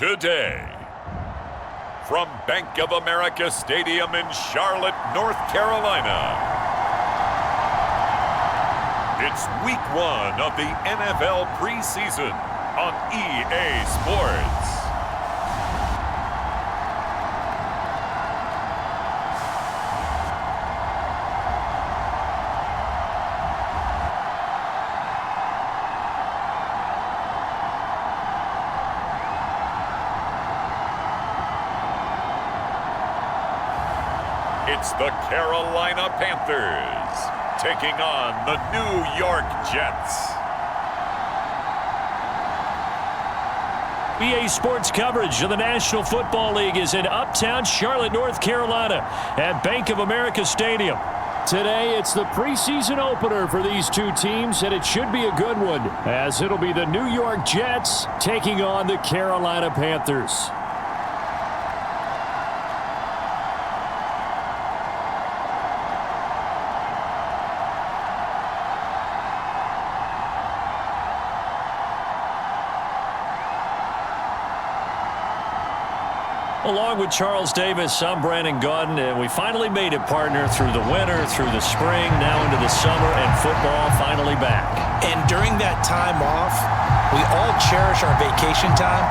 Today, from Bank of America Stadium in Charlotte, North Carolina, it's Week 1 of the NFL preseason on EA Sports. It's the Carolina Panthers taking on the New York Jets. EA Sports coverage of the National Football League is in uptown Charlotte, North Carolina at Bank of America Stadium. Today, it's the preseason opener for these two teams, and it should be a good one, as it'll be the New York Jets taking on the Carolina Panthers. Along with Charles Davis, I'm Brandon Gaudin, and we finally made it, partner, through the winter, through the spring, now into the summer, and football finally back. And during that time off, we all cherish our vacation time,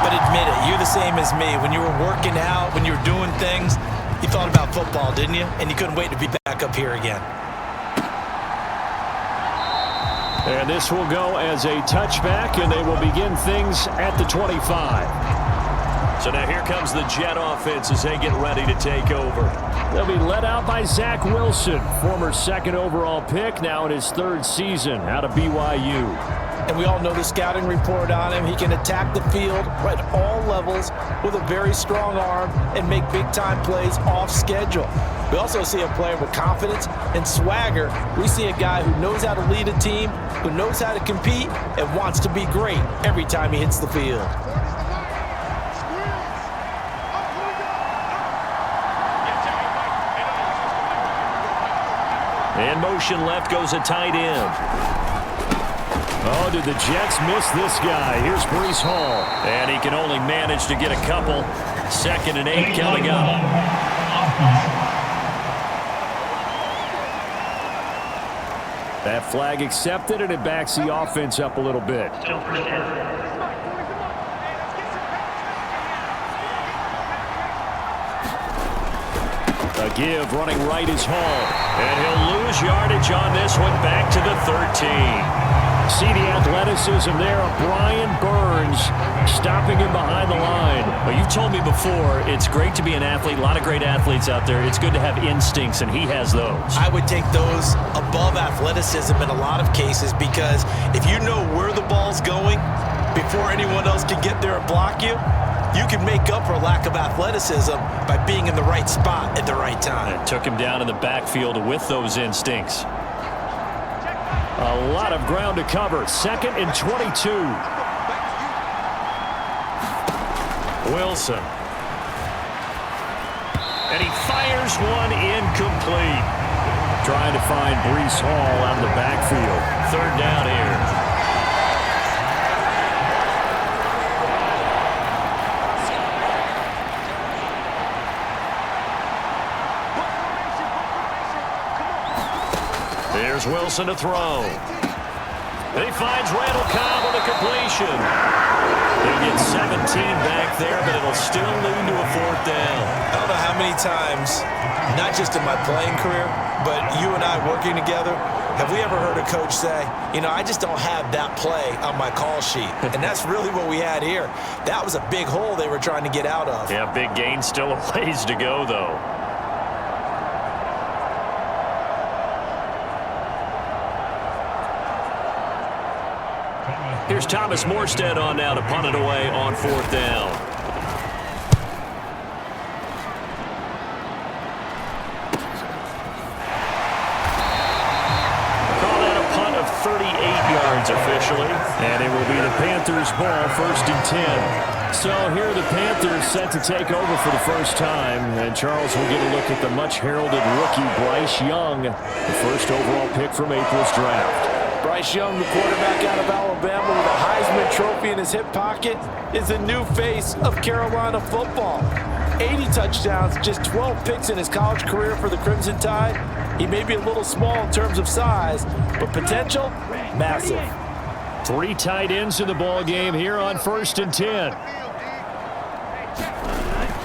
but admit it, you're the same as me. When you were working out, when you were doing things, you thought about football, didn't you? And you couldn't wait to be back up here again. And this will go as a touchback, and they will begin things at the 25. So now here comes the Jet offense as they get ready to take over. They'll be led out by Zach Wilson, former second overall pick, now in his third season out of BYU. And we all know the scouting report on him. He can attack the field at all levels with a very strong arm and make big-time plays off schedule. We also see a player with confidence and swagger. We see a guy who knows how to lead a team, who knows how to compete, and wants to be great every time he hits the field. And motion left goes a tight end. Oh, did the Jets miss this guy? Here's Breece Hall. And he can only manage to get a couple. 2nd and 8 coming up. That flag accepted, and it backs the offense up a little bit. A give, running right is Hall. And he'll lose yardage on this one, back to the 13. See the athleticism there of Brian Burns stopping him behind the line. Well, you've told me before, it's great to be an athlete. A lot of great athletes out there. It's good to have instincts, and he has those. I would take those above athleticism in a lot of cases, because if you know where the ball's going before anyone else can get there and block you, you can make up for a lack of athleticism by being in the right spot at the right time. It took him down in the backfield with those instincts. A lot of ground to cover. 2nd and 22. Wilson. And he fires one incomplete. Trying to find Breece Hall out of the backfield. 3rd down here. There's Wilson to throw. And he finds Randall Cobb with a completion. He'll get 17 back there, but it'll still lead to a 4th down. I don't know how many times, not just in my playing career, but you and I working together, have we ever heard a coach say, you know, I just don't have that play on my call sheet. And that's really what we had here. That was a big hole they were trying to get out of. Yeah, big gain, still a ways to go, though. Here's Thomas Morstead on now to punt it away on 4th down. Call that a punt of 38 yards officially. And it will be the Panthers' ball, 1st and 10. So here are the Panthers set to take over for the first time. And Charles will get a look at the much heralded rookie Bryce Young, the 1st overall pick from April's draft. Bryce Young, the quarterback out of Alabama with a Heisman Trophy in his hip pocket, is the new face of Carolina football. 80 touchdowns, just 12 picks in his college career for the Crimson Tide. He may be a little small in terms of size, but potential, massive. 3 tight ends in the ball game here on 1st and 10.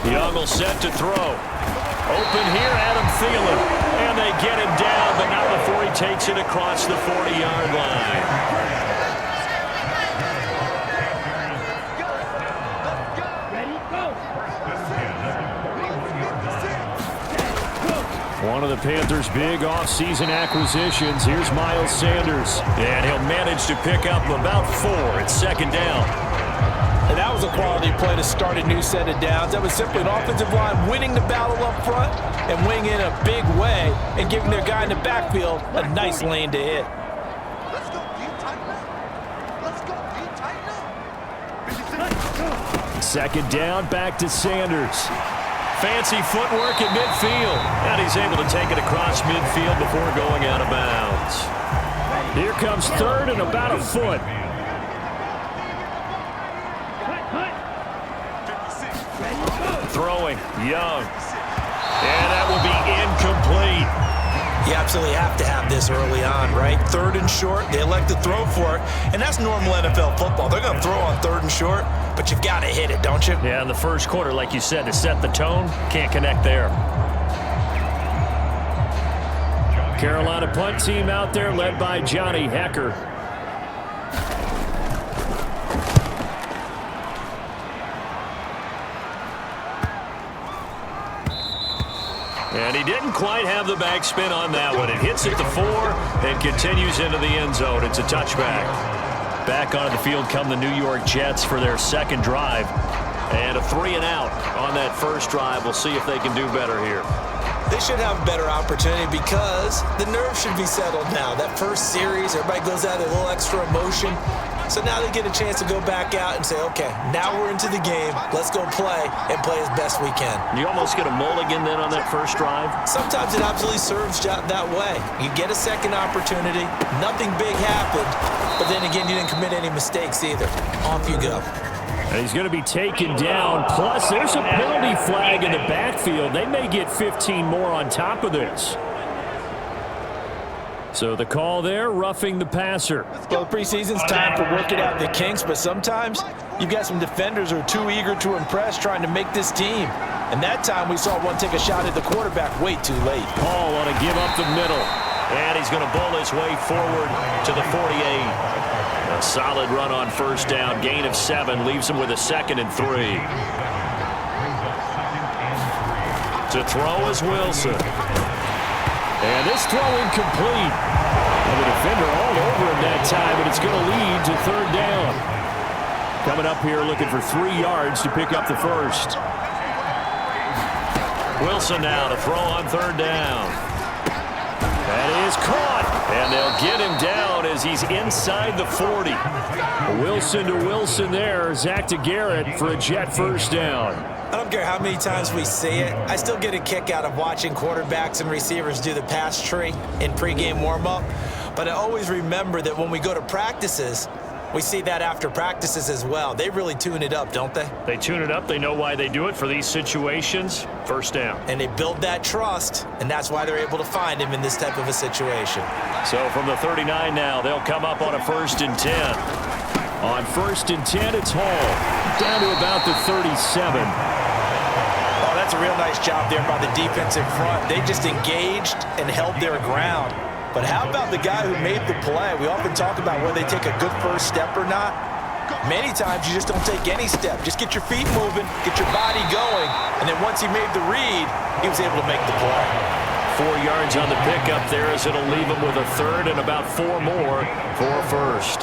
Young will set to throw. Open here, Adam Thielen. And they get him down, but not before he takes it across the 40-yard line. One of the Panthers' big offseason acquisitions. Here's Miles Sanders. And he'll manage to pick up about 4 at 2nd down. And that was a quality play to start a new set of downs. That was simply an offensive line winning the battle up front and winning in a big way and giving their guy in the backfield a nice lane to hit. Let's go, tighten up. Let's go, tighten up. 2nd down, back to Sanders. Fancy footwork in midfield. And he's able to take it across midfield before going out of bounds. Here comes 3rd and about a foot. Throwing, Young. And that will be incomplete. You absolutely have to have this early on, right? 3rd and short, they elect to throw for it, and that's normal NFL football. They're going to throw on 3rd and short, but you've got to hit it, don't you? Yeah, in the first quarter, like you said, to set the tone, can't connect there. Carolina punt team out there led by Johnny Hekker. And he didn't quite have the backspin on that one. It hits at the 4 and continues into the end zone. It's a touchback. Back onto the field come the New York Jets for their 2nd drive. And a 3-and-out on that first drive. We'll see if they can do better here. They should have a better opportunity because the nerves should be settled now. That first series, everybody goes out with a little extra emotion. So now they get a chance to go back out and say, okay, now we're into the game. Let's go play and play as best we can. You almost get a mulligan then on that first drive? Sometimes it absolutely serves that way. You get a second opportunity. Nothing big happened. But then again, you didn't commit any mistakes either. Off you go. And he's going to be taken down. Plus, there's a penalty flag in the backfield. They may get 15 more on top of this. So the call there, roughing the passer. Well, preseason's time for working out the kinks, but sometimes you've got some defenders who are too eager to impress trying to make this team. And that time we saw one take a shot at the quarterback way too late. Paul on to give up the middle. And he's going to bowl his way forward to the 48. A solid run on 1st down. Gain of 7 leaves him with a 2nd and 3. To throw is Wilson. And this throw incomplete. And the defender all over him that time, but it's going to lead to 3rd down. Coming up here looking for 3 yards to pick up the first. Wilson now to throw on 3rd down. That is caught. And they'll get him down as he's inside the 40. Wilson to Wilson there. Zach to Garrett for a Jet 1st down. I don't care how many times we see it. I still get a kick out of watching quarterbacks and receivers do the pass tree in pregame warm-up. But I always remember that when we go to practices, we see that after practices as well. They really tune it up, don't they? They tune it up. They know why they do it for these situations. 1st down. And they build that trust, and that's why they're able to find him in this type of a situation. So from the 39 now, they'll come up on a 1st and 10. On 1st and 10, it's Hall. Down to about the 37. Oh, that's a real nice job there by the defensive front. They just engaged and held their ground. But how about the guy who made the play? We often talk about whether they take a good first step or not. Many times you just don't take any step. Just get your feet moving, get your body going, and then once he made the read, he was able to make the play. 4 yards on the pickup there as it'll leave him with a 3rd and about 4 more for a 1st.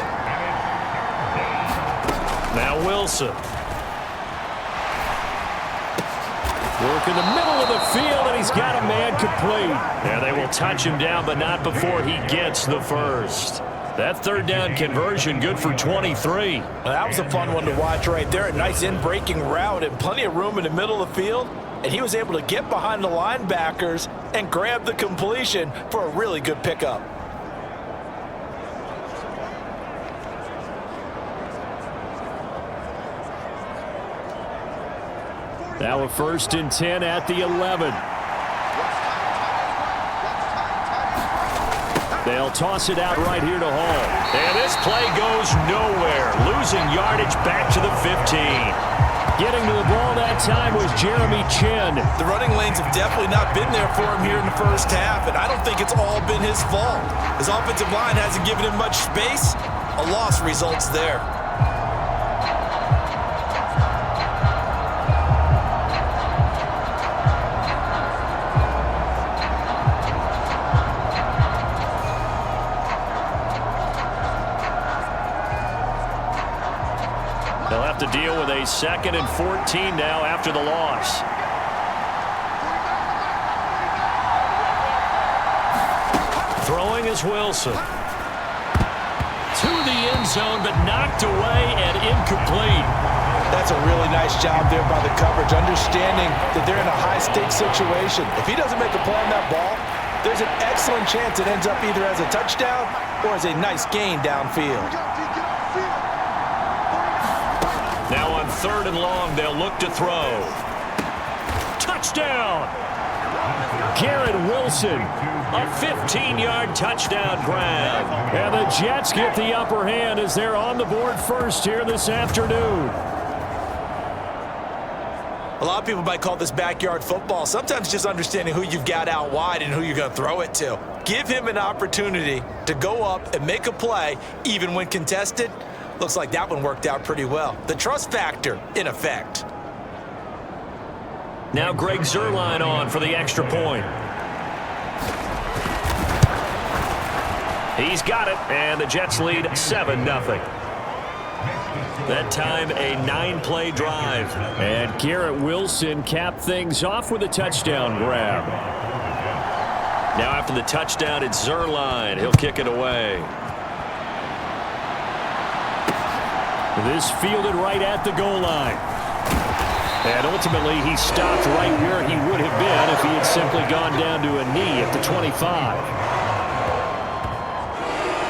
Now Wilson. Work in the middle of the field, and he's got a man complete. And they will touch him down, but not before he gets the first. That 3rd down conversion good for 23. Well, that was a fun one to watch right there. A nice in-breaking route and plenty of room in the middle of the field. And he was able to get behind the linebackers and grab the completion for a really good pickup. Now a 1st and 10 at the 11. They'll toss it out right here to Hall. And this play goes nowhere. Losing yardage back to the 15. Getting to the ball that time was Jeremy Chinn. The running lanes have definitely not been there for him here in the first half, and I don't think it's all been his fault. His offensive line hasn't given him much space. A loss results there. They'll have to deal with a 2nd and 14 now after the loss. Throwing is Wilson. To the end zone, but knocked away and incomplete. That's a really nice job there by the coverage, understanding that they're in a high-stakes situation. If he doesn't make a play on that ball, there's an excellent chance it ends up either as a touchdown or as a nice gain downfield. Now on 3rd and long, they'll look to throw. Touchdown! Garrett Wilson, a 15-yard touchdown grab. And the Jets get the upper hand as they're on the board first here this afternoon. A lot of people might call this backyard football. Sometimes just understanding who you've got out wide and who you're going to throw it to. Give him an opportunity to go up and make a play, even when contested. Looks like that one worked out pretty well. The trust factor, in effect. Now Greg Zuerlein on for the extra point. He's got it, and the Jets lead 7-0. That time, a 9-play drive. And Garrett Wilson capped things off with a touchdown grab. Now after the touchdown, it's Zuerlein. He'll kick it away. This fielded right at the goal line. And ultimately, he stopped right where he would have been if he had simply gone down to a knee at the 25.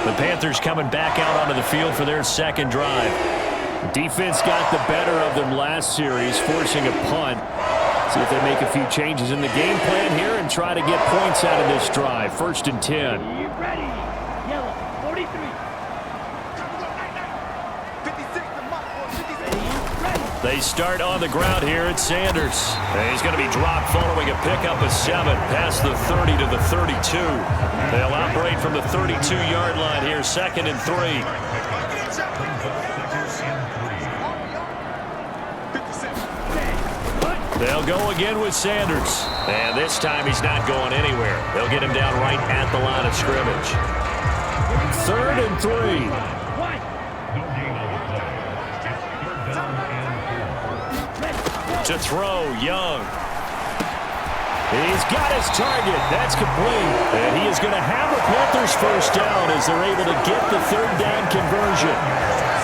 The Panthers coming back out onto the field for their 2nd drive. Defense got the better of them last series, forcing a punt. See if they make a few changes in the game plan here and try to get points out of this drive. 1st and 10. Ready. Yellow, 43. They start on the ground here at Sanders. And he's going to be dropped following a pickup of 7 past the 30 to the 32. They'll operate from the 32-yard line here, 2nd and 3. They'll go again with Sanders. And this time he's not going anywhere. They'll get him down right at the line of scrimmage. 3rd and 3. To throw, Young. He's got his target. That's complete. And he is going to have the Panthers first down as they're able to get the 3rd down conversion.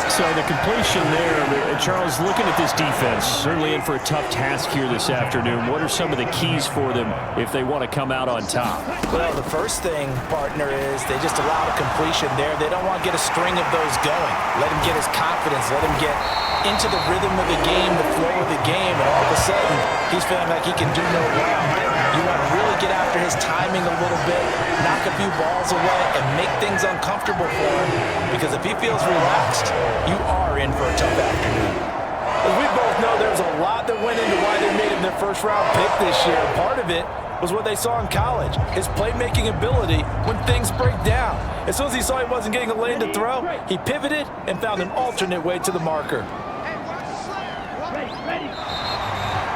So the completion there, Charles, looking at this defense, certainly in for a tough task here this afternoon. What are some of the keys for them if they want to come out on top? Well, the first thing, partner, is they just allow a completion there. They don't want to get a string of those going. Let him get his confidence. Let him get into the rhythm of the game, the flow of the game, and all of a sudden, he's feeling like he can do no wrong. You want to really get after his timing a little bit, knock a few balls away, and make things uncomfortable for him, because if he feels relaxed, you are in for a tough afternoon. As we both know, there's a lot that went into why they made him their first-round pick this year. Part of it was what they saw in college, his playmaking ability when things break down. As soon as he saw he wasn't getting a lane to throw, he pivoted and found an alternate way to the marker.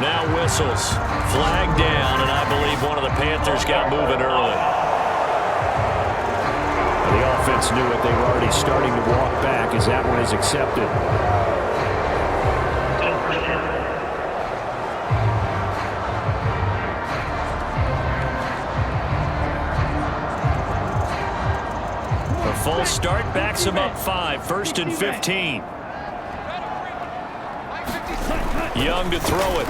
Now whistles. Flag down, and I believe one of the Panthers got moving early. The offense knew it. They were already starting to walk back as that one is accepted. A full start backs him up 5, 1st and 15. Young to throw it.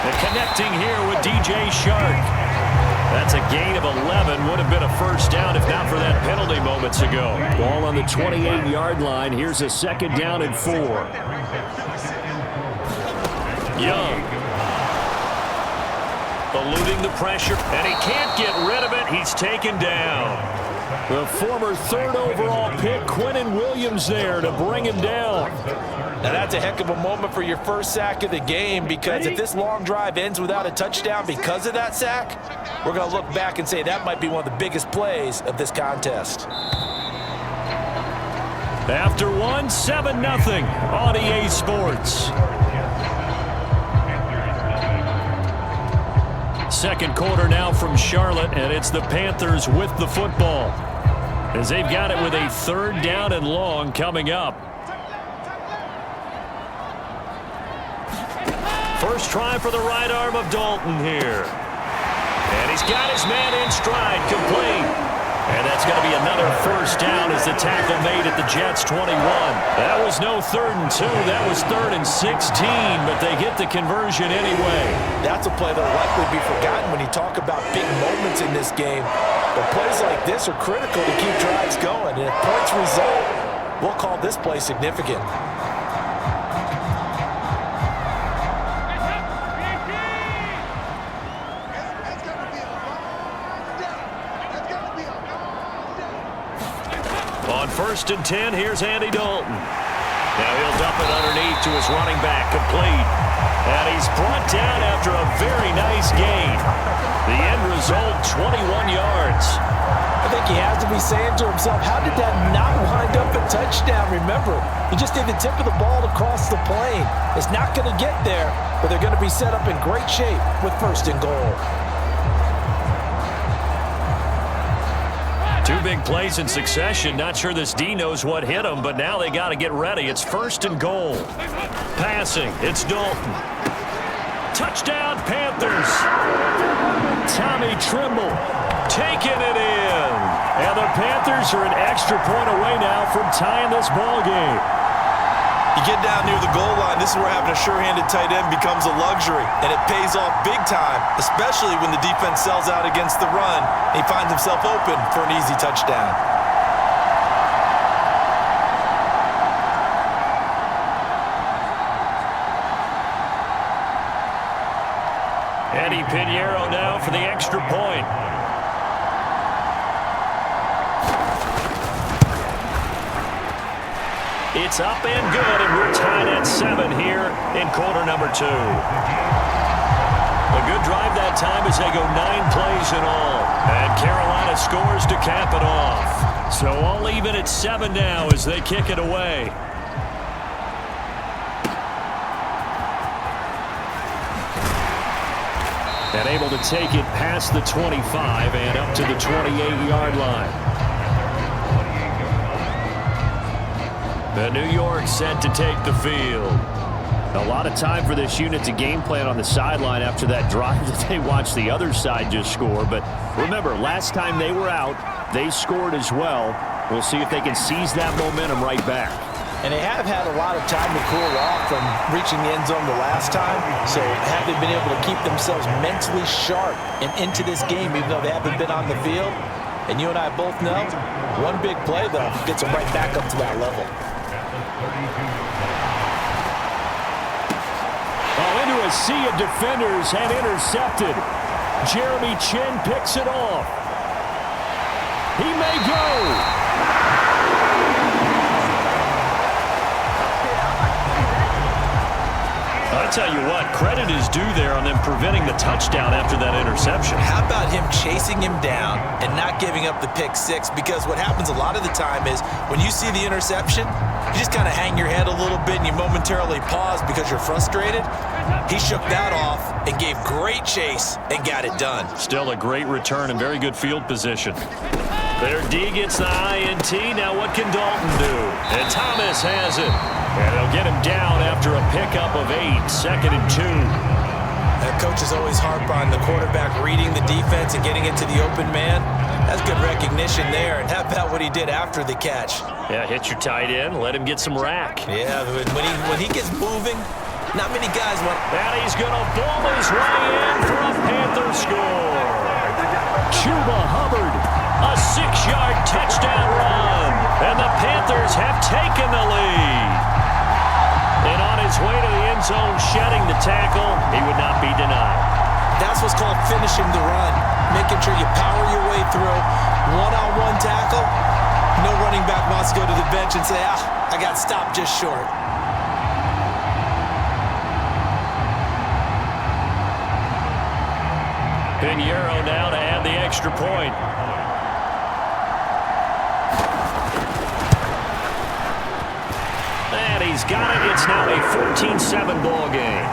And connecting here with DJ Shark. That's a gain of 11. Would have been a first down if not for that penalty moments ago. Ball on the 28-yard line. Here's a 2nd down and 4. Young eluding the pressure, and he can't get rid of it. He's taken down. The former third overall pick, Quinnen Williams, there to bring him down. Now that's a heck of a moment for your first sack of the game, because if this long drive ends without a touchdown because of that sack, we're going to look back and say that might be one of the biggest plays of this contest. After 7-0 on EA Sports. Second quarter now from Charlotte, and it's the Panthers with the football, as they've got it with a 3rd down and long coming up. First try for the right arm of Dalton here. And he's got his man in stride, complete. And that's going to be another first down as the tackle made at the Jets' 21. That was no 3rd and 2. That was 3rd and 16, but they get the conversion anyway. That's a play that will likely be forgotten when you talk about big moments in this game. But plays like this are critical to keep drives going. And if points result, we'll call this play significant. On 1st and 10, here's Andy Dalton. Now he'll dump it underneath to his running back, complete. And he's brought down after a very nice gain. The end result, 21 yards. I think he has to be saying to himself, how did that not wind up a touchdown? Remember, he just did the tip of the ball across the plane. It's not going to get there, but they're going to be set up in great shape with 1st and goal. 2 big plays in succession. Not sure this D knows what hit him, but now they got to get ready. It's 1st and goal. Passing, it's Dalton. Touchdown, Panthers. Tommy Tremble taking it in. And the Panthers are an extra point away now from tying this ball game. You get down near the goal line, this is where having a sure-handed tight end becomes a luxury, and it pays off big time, especially when the defense sells out against the run. He finds himself open for an easy touchdown. Eddie Pinheiro now for the extra point. It's up and good, and we're tied at 7 here in quarter number 2. A good drive that time as they go 9 plays in all. And Carolina scores to cap it off. So all even at 7 now as they kick it away. And able to take it past the 25 and up to the 28-yard line. The New York set to take the field. A lot of time for this unit to game plan on the sideline after that drive that they watched the other side just score. But remember, last time they were out, they scored as well. We'll see if they can seize that momentum right back. And they have had a lot of time to cool off from reaching the end zone the last time. So have they been able to keep themselves mentally sharp and into this game, even though they haven't been on the field? And you and I both know, one big play, though, gets them right back up to that level. Into a sea of defenders and intercepted. Jeremy Chinn picks it off. He may go. I tell you what, credit is due there on them preventing the touchdown after that interception. How about him chasing him down and not giving up the pick 6? Because what happens a lot of the time is when you see the interception, you just kind of hang your head a little bit and you momentarily pause because you're frustrated. He shook that off and gave great chase and got it done. Still a great return and very good field position. Their D gets the INT. Now what can Dalton do? And Thomas has it. And they'll get him down after a pickup of 8, 2nd and 2. That coaches always harp on the quarterback reading the defense and getting into the open man. That's good recognition there. And how about what he did after the catch? Yeah, hit your tight end, let him get some rack. Yeah, when he gets moving, not many guys want. And he's going to ball his way in for a Panther score. Chuba Hubbard, a 6-yard touchdown run. And the Panthers have taken the lead. And on his way to the end zone, shedding the tackle, he would not be denied. That's what's called finishing the run. Making sure you power your way through. One-on-one tackle. No running back wants to go to the bench and say, I got stopped just short. Pinheiro now to add the extra point. And he's got it. It's now a 14-7 ball game.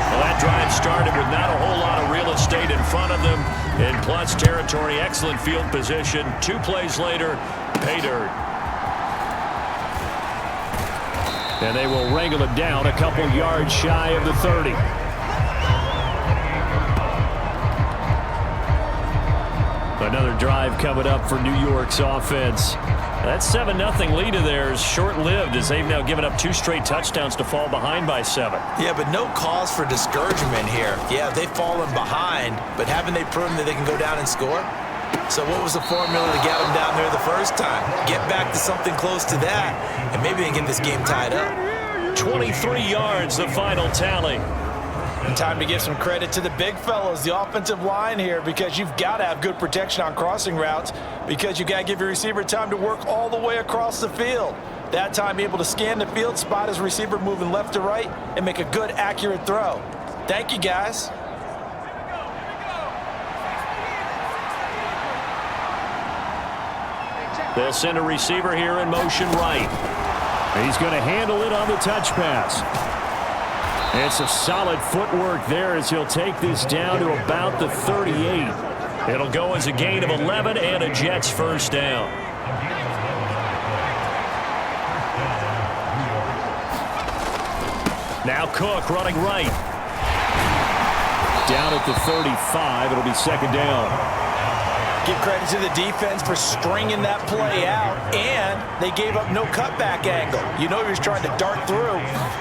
Well, that drive started with not a whole lot of real estate in front of them. In plus territory, excellent field position. 2 plays later, pay dirt. And they will wrangle it down a couple yards shy of the 30. Another drive coming up for New York's offense. That 7-0 lead of theirs short-lived as they've now given up 2 straight touchdowns to fall behind by 7. Yeah, but no cause for discouragement here. Yeah, they've fallen behind, but haven't they proven that they can go down and score? So what was the formula to get them down there the first time? Get back to something close to that, and maybe they can get this game tied up. 23 yards, the final tally. And time to give some credit to the big fellas, the offensive line here, because you've got to have good protection on crossing routes, because you've got to give your receiver time to work all the way across the field. That time able to scan the field, spot his receiver moving left to right, and make a good, accurate throw. Thank you, guys. They'll send a receiver here in motion right. He's going to handle it on the touch pass. It's a solid footwork there as he'll take this down to about the 38. It'll go as a gain of 11 and a Jets first down. Now Cook running right. Down at the 35, it'll be second down. Give credit to the defense for stringing that play out, and they gave up no cutback angle. You know he was trying to dart through.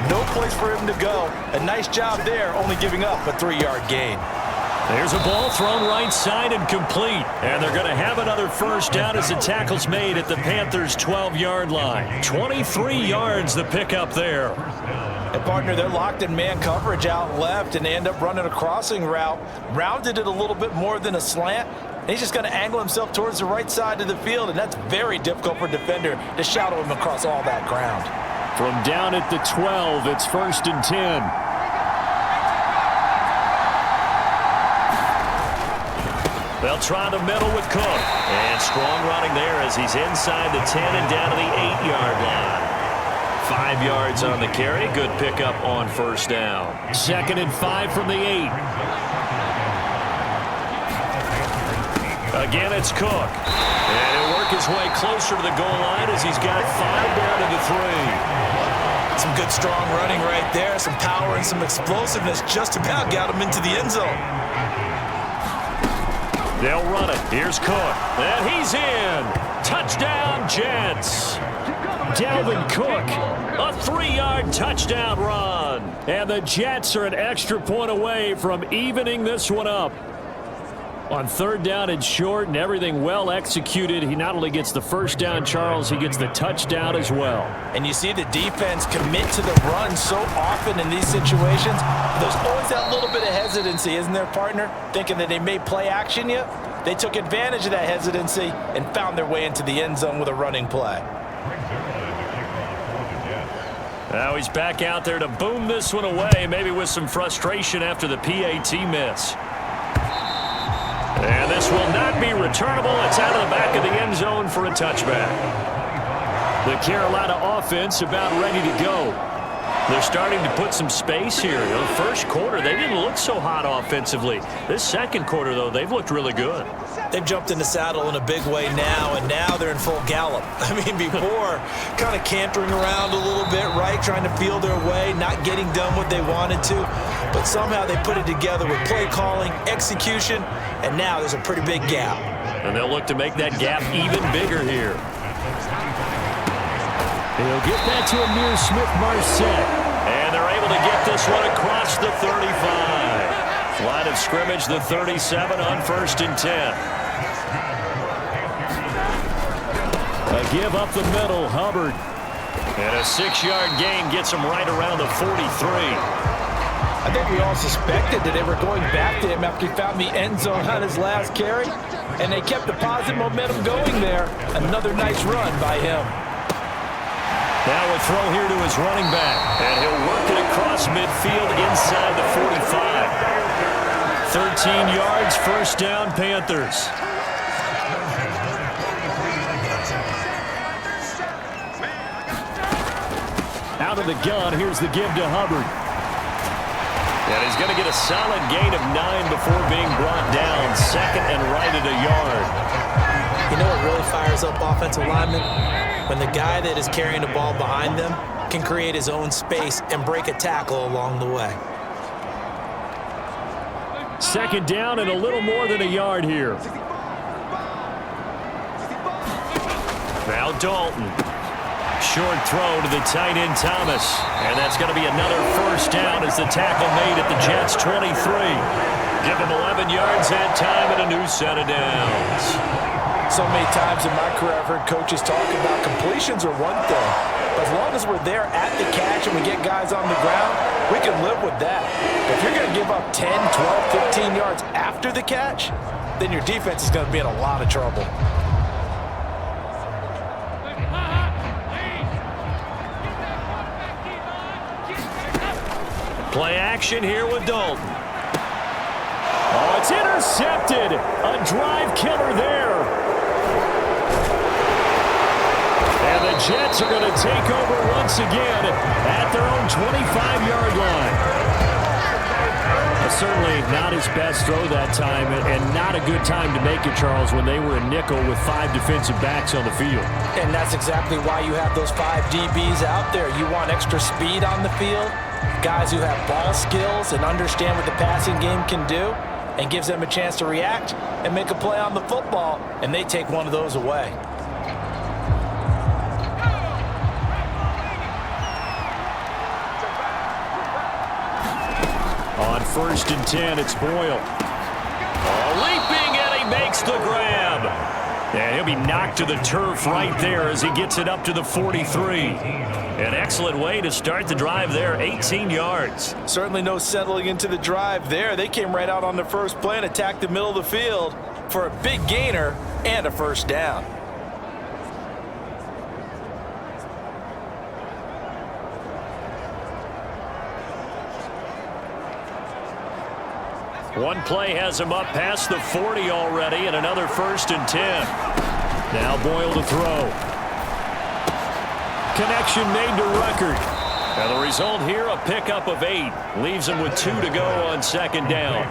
No place for him to go. A nice job there, only giving up a 3-yard gain. There's a ball thrown right side and complete. And they're going to have another first down as the tackle's made at the Panthers' 12-yard line. 23 yards the pickup there. And partner, they're locked in man coverage out left, and they end up running a crossing route. Rounded it a little bit more than a slant. He's just going to angle himself towards the right side of the field, and that's very difficult for a defender to shadow him across all that ground. From down at the 12, it's 1st and 10. They'll try the middle with Cook. And strong running there as he's inside the 10 and down to the 8-yard line. 5 yards on the carry. Good pickup on first down. 2nd and 5 from the 8. Again, it's Cook. And he'll work his way closer to the goal line as he's got 5 down to the 3. Some good, strong running right there. Some power and some explosiveness just about got him into the end zone. They'll run it. Here's Cook. And he's in. Touchdown, Jets. Dalvin Cook. A 3-yard touchdown run. And the Jets are an extra point away from evening this one up. On 3rd down and short and everything well executed, he not only gets the first down, Charles, he gets the touchdown as well. And you see the defense commit to the run so often in these situations. There's always that little bit of hesitancy, isn't there, partner? Thinking that they may play action you. They took advantage of that hesitancy and found their way into the end zone with a running play. Now he's back out there to boom this one away, maybe with some frustration after the PAT miss. And this will not be returnable. It's out of the back of the end zone for a touchback. The Carolina offense about ready to go. They're starting to put some space here. You know, the first quarter, they didn't look so hot offensively. This second quarter, though, they've looked really good. They've jumped in the saddle in a big way now, and now they're in full gallop. I mean, before, kind of cantering around a little bit, right, trying to feel their way, not getting done what they wanted to. But somehow they put it together with play calling, execution, and now there's a pretty big gap. And they'll look to make that gap even bigger here. They'll get that to Amir Smith-Marset. And they're able to get this one across the 35. Line of scrimmage, the 37 on 1st and 10. A give up the middle, Hubbard. And a 6-yard gain gets him right around the 43. I think we all suspected that they were going back to him after he found the end zone on his last carry, and they kept the positive momentum going there. Another nice run by him. Now a throw here to his running back, and he'll work it across midfield inside the 45. 13 yards, first down, Panthers. Out of the gun, here's the give to Hubbard. And he's going to get a solid gain of 9 before being brought down. Second and right at a yard. You know what really fires up offensive linemen? When the guy that is carrying the ball behind them can create his own space and break a tackle along the way. Second down and a little more than a yard here. Now Dalton. Short throw to the tight end Thomas. And that's going to be another first down as the tackle made at the Jets' 23. Give them 11 yards that time and a new set of downs. So many times in my career I've heard coaches talk about completions are one thing. But as long as we're there at the catch and we get guys on the ground, we can live with that. But if you're going to give up 10, 12, 15 yards after the catch, then your defense is going to be in a lot of trouble. Play action here with Dalton. Oh, it's intercepted. A drive killer there. And the Jets are going to take over once again at their own 25-yard line. Certainly not his best throw that time, and not a good time to make it, Charles, when they were a nickel with 5 defensive backs on the field. And that's exactly why you have those 5 DBs out there. You want extra speed on the field, guys who have ball skills and understand what the passing game can do, and gives them a chance to react and make a play on the football, and they take one of those away. On 1st and 10, it's Boyle. Oh, leaping, and he makes the grab. And he'll be knocked to the turf right there as he gets it up to the 43. An excellent way to start the drive there, 18 yards. Certainly no settling into the drive there. They came right out on the first play and attacked the middle of the field for a big gainer and a first down. One play has him up past the 40 already, and another 1st and 10. Now Boyle to throw. Connection made to Ruckert. And the result here, a pickup of 8. Leaves him with 2 to go on 2nd down.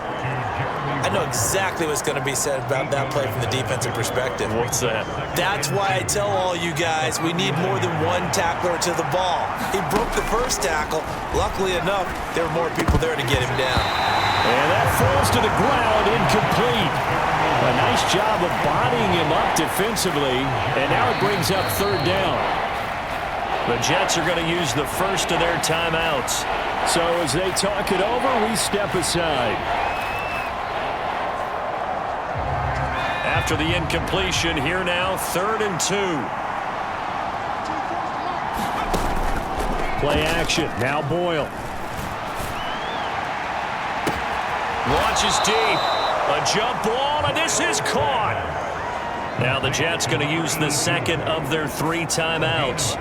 I know exactly what's going to be said about that play from the defensive perspective. What's that? That's why I tell all you guys we need more than one tackler to the ball. He broke the first tackle. Luckily enough, there were more people there to get him down. And that falls to the ground, incomplete. A nice job of bodying him up defensively, and now it brings up 3rd down. The Jets are going to use the first of their timeouts. So as they talk it over, we step aside. After the incompletion, here now, 3rd and 2. Play action, now Boyle. Launches deep. A jump ball, and this is caught. Now the Jets going to use the second of their 3 timeouts,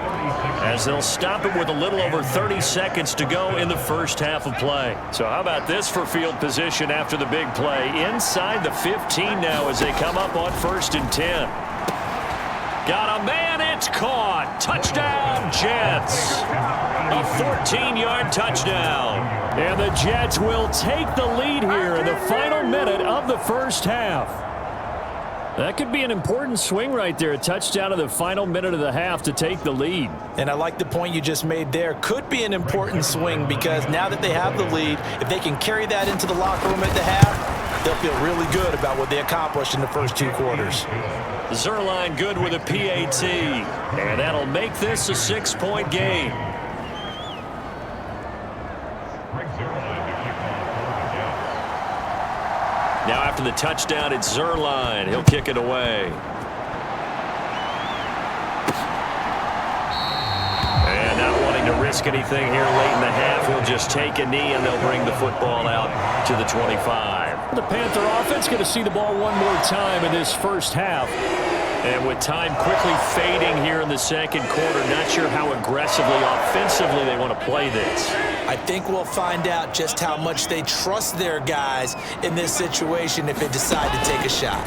as they'll stop it with a little over 30 seconds to go in the first half of play. So how about this for field position after the big play? Inside the 15 now as they come up on 1st and 10. Got a man, it's caught. Touchdown, Jets. A 14-yard touchdown. And the Jets will take the lead here in the final minute of the first half. That could be an important swing right there. A touchdown in the final minute of the half to take the lead. And I like the point you just made there. Could be an important swing because now that they have the lead, if they can carry that into the locker room at the half, they'll feel really good about what they accomplished in the first 2 quarters. Zuerlein good with a PAT. And that'll make this a 6-point game. Now after the touchdown, it's Zuerlein. He'll kick it away. And not wanting to risk anything here late in the half. He'll just take a knee, and they'll bring the football out to the 25. The Panther offense going to see the ball one more time in this first half. And with time quickly fading here in the second quarter, not sure how aggressively, offensively they want to play this. I think we'll find out just how much they trust their guys in this situation if they decide to take a shot.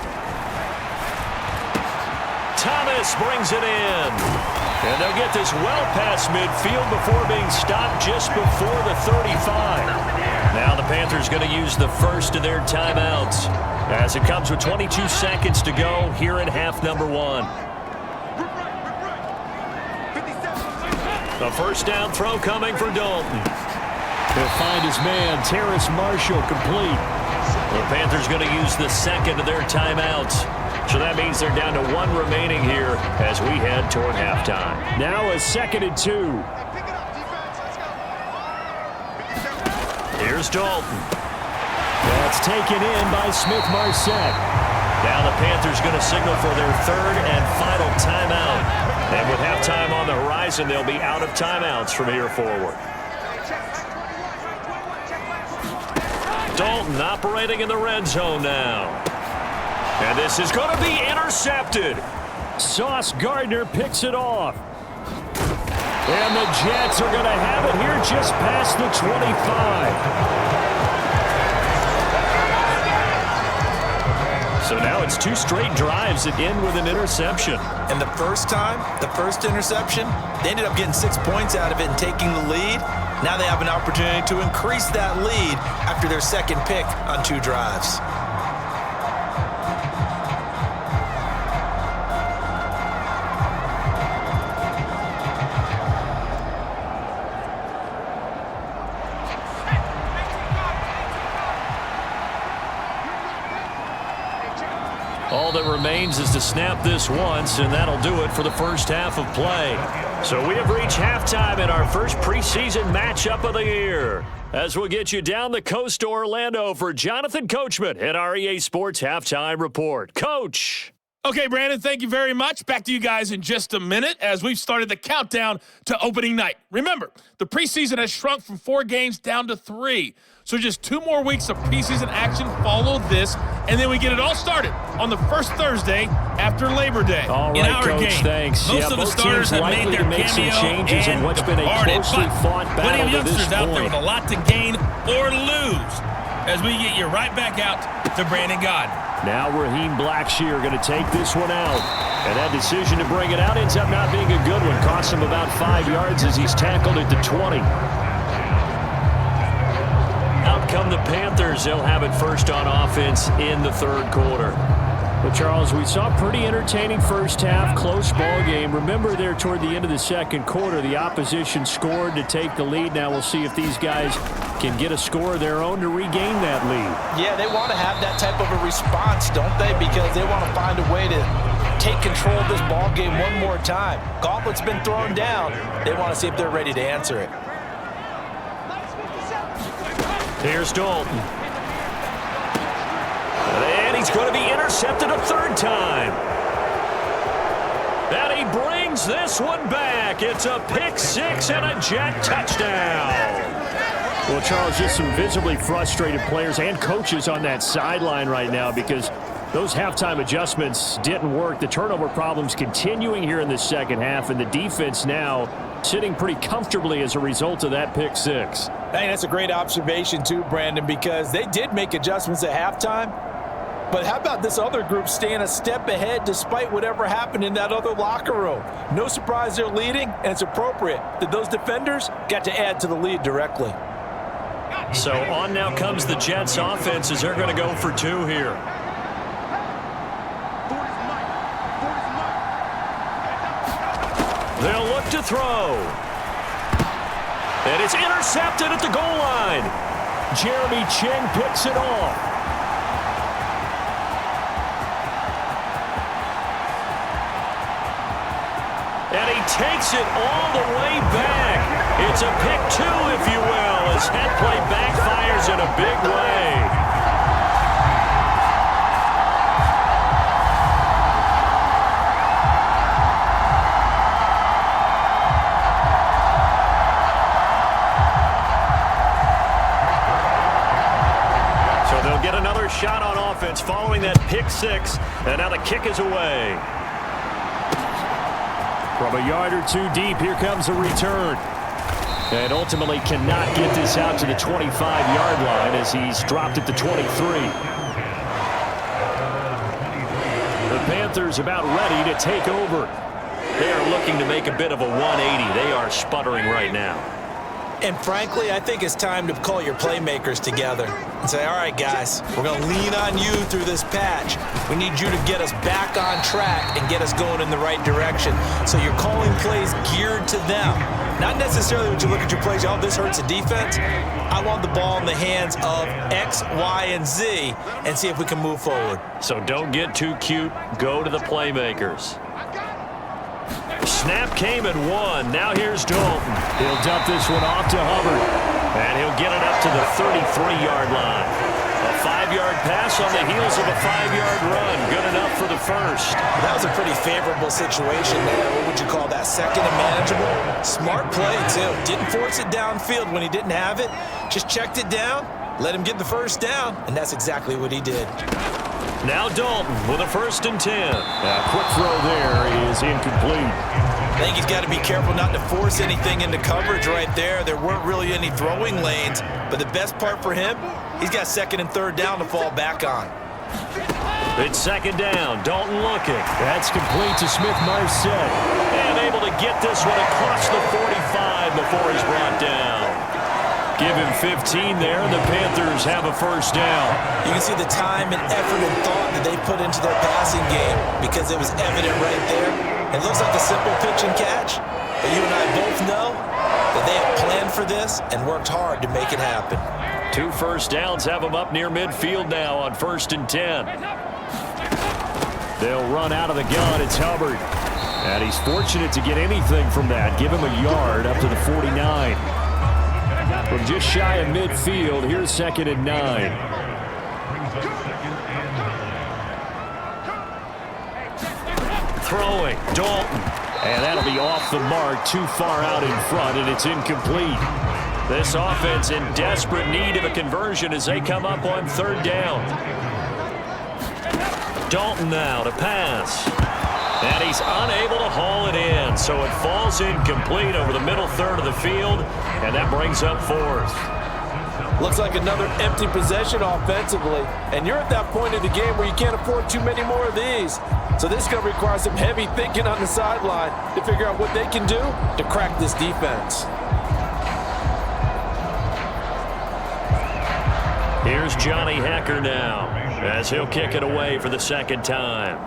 Thomas brings it in. And they'll get this well past midfield before being stopped just before the 35. Now the Panthers going to use the first of their timeouts as it comes with 22 seconds to go here in half number one. The first down throw coming for Dalton. He'll find his man, Terrace Marshall, complete. The Panthers going to use the second of their timeouts. So that means they're down to one remaining here as we head toward halftime. Now a 2nd and 2. Here's Dalton. That's taken in by Smith-Marsette. Now the Panthers going to signal for their third and final timeout. And with halftime on the horizon, they'll be out of timeouts from here forward. Dalton operating in the red zone now. And this is going to be intercepted. Sauce Gardner picks it off. And the Jets are going to have it here just past the 25. So now it's 2 straight drives that end with an interception. And the first time, the first interception, they ended up getting 6 points out of it and taking the lead. Now they have an opportunity to increase that lead after their second pick on 2 drives. All that remains is to snap this once, and that'll do it for the first half of play. So we have reached halftime in our first preseason matchup of the year. As we'll get you down the coast to Orlando for Jonathan Coachman at our EA Sports Halftime Report. Coach! Okay, Brandon, thank you very much. Back to you guys in just a minute as we've started the countdown to opening night. Remember, the preseason has shrunk from 4 games down to 3. So just 2 more weeks of preseason action follow this, and then we get it all started on the first Thursday after Labor Day. All right, in our Coach, game. thanks. Most of the starters have made their cameo changes in what's been a closely fought battle plenty of to this youngsters out there point. with a lot to gain or lose as we get you right back out to Brandon Gaudin. Now Raheem Blackshear going to take this one out. And that decision to bring it out ends up not being a good one. Costs him about 5 yards as he's tackled at the 20. Out come the Panthers. They'll have it first on offense in the third quarter. Well, Charles, we saw a pretty entertaining first half, close ball game. Remember there toward the end of the second quarter, the opposition scored to take the lead. Now we'll see if these guys can get a score of their own to regain that lead. Yeah, they want to have that type of a response, don't they? Because they want to find a way to take control of this ball game one more time. Gauntlet's been thrown down. They want to see if they're ready to answer it. Here's Dalton. And he's going to be intercepted a third time. And he brings this one back. It's a pick 6 and a Jet touchdown. Well, Charles, just some visibly frustrated players and coaches on that sideline right now because those halftime adjustments didn't work. The turnover problems continuing here in the second half, and the defense now sitting pretty comfortably as a result of that pick 6. I think that's a great observation too, Brandon, because they did make adjustments at halftime. But how about this other group staying a step ahead despite whatever happened in that other locker room? No surprise they're leading, and it's appropriate that those defenders got to add to the lead directly. So on now comes the Jets offense as they're going to go for 2 here. They'll look to throw. And it's intercepted at the goal line. Jeremy Chinn picks it off. And he takes it all the way back. It's a pick 2, if you will, as that play backfires in a big way. 6, and now the kick is away. From a yard or two deep, here comes a return. And ultimately cannot get this out to the 25-yard line as he's dropped at the 23. The Panthers about ready to take over. They are looking to make a bit of a 180. They are sputtering right now. And frankly, I think it's time to call your playmakers together and say, all right, guys, we're going to lean on you through this patch. We need you to get us back on track and get us going in the right direction. So you're calling plays geared to them. Not necessarily when you look at your plays, oh, this hurts the defense. I want the ball in the hands of X, Y, and Z and see if we can move forward. So don't get too cute. Go to the playmakers. Snap came at 1. Now here's Dalton. He'll dump this one off to Hubbard. And he'll get it up to the 33-yard line. A 5-yard pass on the heels of a 5-yard run. Good enough for the first. That was a pretty favorable situation there. What would you call that? Second and manageable? Smart play, too. Didn't force it downfield when he didn't have it. Just checked it down, let him get the first down, and that's exactly what he did. Now Dalton with a 1st and 10. A quick throw there is incomplete. I think he's got to be careful not to force anything into coverage right there. There weren't really any throwing lanes, but the best part for him, he's got 2nd and 3rd down to fall back on. It's 2nd down. Dalton looking. That's complete to Smith-Marsette. And able to get this one across the 45 before he's brought down. Give him 15 there, and the Panthers have a 1st down. You can see the time and effort and thought that they put into their passing game because it was evident right there. It looks like a simple pitch and catch, but you and I both know that they have planned for this and worked hard to make it happen. 2 1st downs have them up near midfield now on 1st and 10. They'll run out of the gun. It's Hubbard. And he's fortunate to get anything from that. Give him a yard up to the 49. From just shy of midfield, here's 2nd and 9. Throwing, Dalton. And that'll be off the mark, too far out in front, and it's incomplete. This offense in desperate need of a conversion as they come up on 3rd down. Dalton now to pass. And he's unable to haul it in, so it falls incomplete over the middle 3rd of the field, and that brings up 4th. Looks like another empty possession offensively, and you're at that point in the game where you can't afford too many more of these. So this is going to require some heavy thinking on the sideline to figure out what they can do to crack this defense. Here's Johnny Hekker now as he'll kick it away for the 2nd time.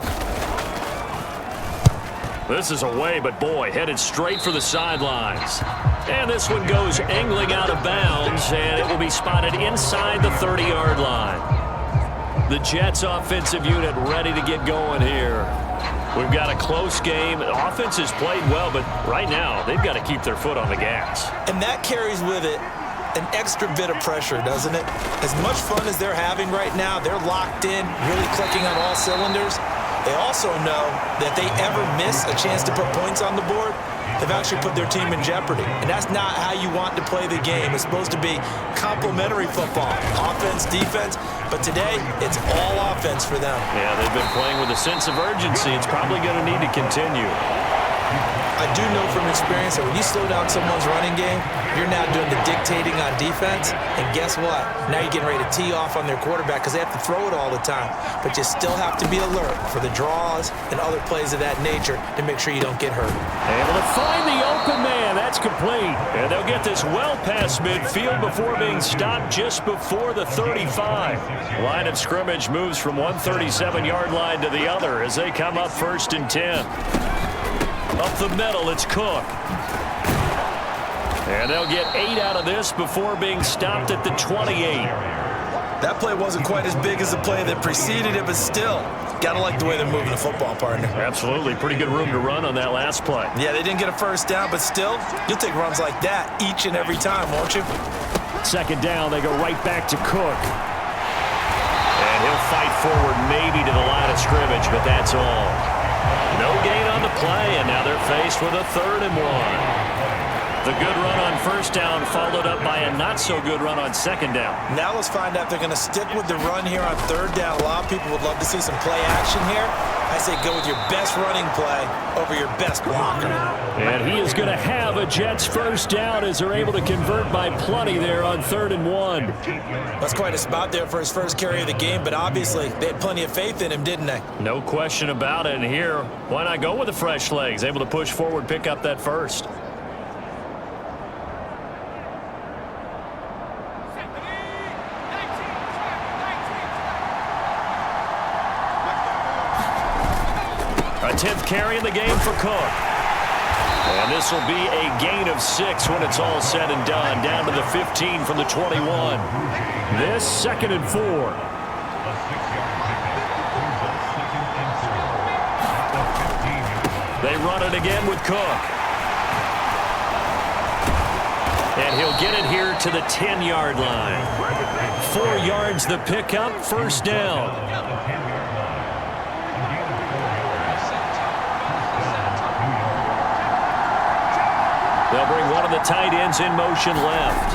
This is away, but boy, headed straight for the sidelines. And this one goes angling out of bounds, and it will be spotted inside the 30-yard line. The Jets offensive unit ready to get going here. We've got a close game. The offense has played well, but right now they've got to keep their foot on the gas. And that carries with it an extra bit of pressure, doesn't it? As much fun as they're having right now, they're locked in, really clicking on all cylinders. They also know that they ever miss a chance to put points on the board, they've actually put their team in jeopardy. And that's not how you want to play the game. It's supposed to be complementary football, offense, defense. But today, it's all offense for them. Yeah, they've been playing with a sense of urgency. It's probably going to need to continue. I do know from experience that when you slow down someone's running game, you're now doing the dictating on defense. And guess what? Now you're getting ready to tee off on their quarterback because they have to throw it all the time. But you still have to be alert for the draws and other plays of that nature to make sure you don't get hurt. Able to find the open man. That's complete. And they'll get this well past midfield before being stopped just before the 35. Line of scrimmage moves from one 37-yard line to the other as they come up 1st and 10. Up the middle, it's Cook. And they'll get 8 out of this before being stopped at the 28. That play wasn't quite as big as the play that preceded it, but still, got to like the way they're moving the football, partner. Absolutely. Pretty good room to run on that last play. Yeah, they didn't get a 1st down, but still, you'll take runs like that each and every time, won't you? 2nd down, they go right back to Cook. And he'll fight forward maybe to the line of scrimmage, but that's all. No gain on the play, and now they're faced with a 3rd and 1. The good run on first down followed up by a not-so-good run on second down. Now let's find out if they're going to stick with the run here on third down. A lot of people would love to see some play action here. I say go with your best running play over your best blocker. And he is going to have a Jets first down as they're able to convert by plenty there on 3rd and 1. That's quite a spot there for his first carry of the game, but obviously they had plenty of faith in him, didn't they? No question about it. And here, why not go with the fresh legs? Able to push forward, pick up that first. A 10th carry in the game for Cook. And this will be a gain of 6 when it's all said and done. Down to the 15 from the 21. This 2nd and 4. They run it again with Cook. And he'll get it here to the 10-yard line. 4 yards the pickup, first down. They'll bring one of the tight ends in motion left.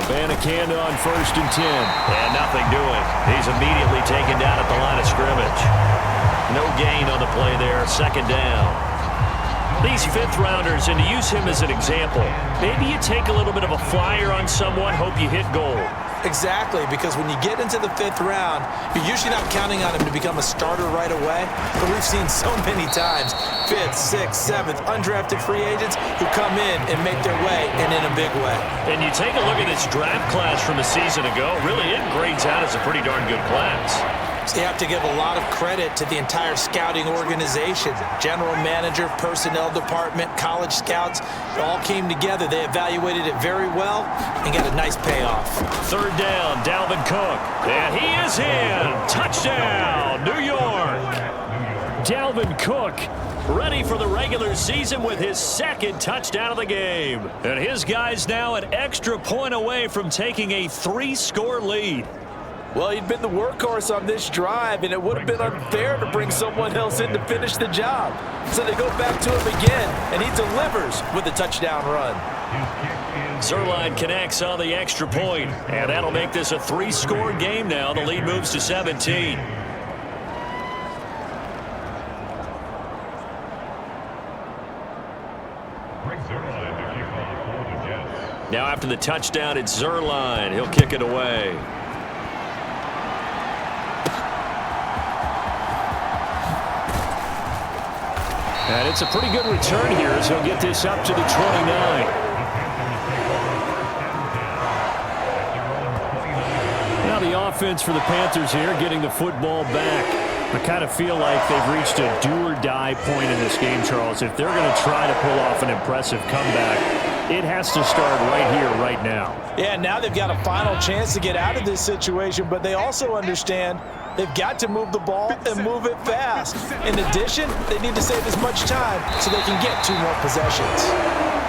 Abanikanda on 1st and 10. And nothing doing. He's immediately taken down at the line of scrimmage. No gain on the play there, 2nd down. These 5th-rounders, and to use him as an example, maybe you take a little bit of a flyer on someone, hope you hit goal. Exactly, because when you get into the 5th round, you're usually not counting on him to become a starter right away. But we've seen so many times 5th, 6th, 7th, undrafted free agents who come in and make their way, and in a big way. And you take a look at this draft class from a season ago, really it grades out as a pretty darn good class. So you have to give a lot of credit to the entire scouting organization. General manager, personnel department, college scouts, it all came together. They evaluated it very well and got a nice payoff. 3rd down, Dalvin Cook. And he is in. Touchdown, New York. Dalvin Cook ready for the regular season with his 2nd touchdown of the game. And his guys now an extra point away from taking a 3-score lead. Well, he'd been the workhorse on this drive, and it would have been unfair to bring someone else in to finish the job. So they go back to him again, and he delivers with a touchdown run. Zuerlein connects on the extra point, and that'll make this a 3-score game now. The lead moves to 17. Now after the touchdown, it's Zuerlein. He'll kick it away. And it's a pretty good return here as he'll get this up to the 29. Now the offense for the Panthers here getting the football back. I kind of feel like they've reached a do-or-die point in this game, Charles. If they're going to try to pull off an impressive comeback, it has to start right here, right now. Yeah, now they've got a final chance to get out of this situation, but they also understand they've got to move the ball and move it fast. In addition, they need to save as much time so they can get 2 more possessions.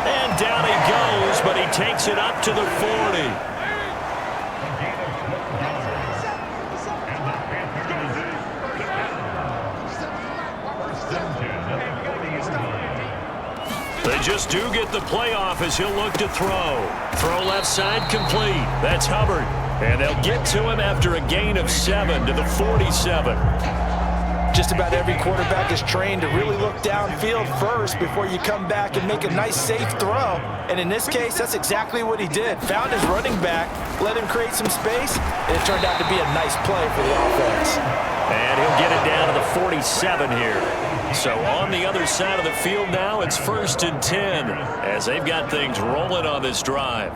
And down he goes, but he takes it up to the 40. They just do get the playoff as he'll look to throw. Throw left side complete. That's Hubbard. And they'll get to him after a gain of 7 to the 47. Just about every quarterback is trained to really look downfield first before you come back and make a nice, safe throw. And in this case, that's exactly what he did. Found his running back, let him create some space, and it turned out to be a nice play for the offense. And he'll get it down to the 47 here. So on the other side of the field now, it's 1st and 10 as they've got things rolling on this drive.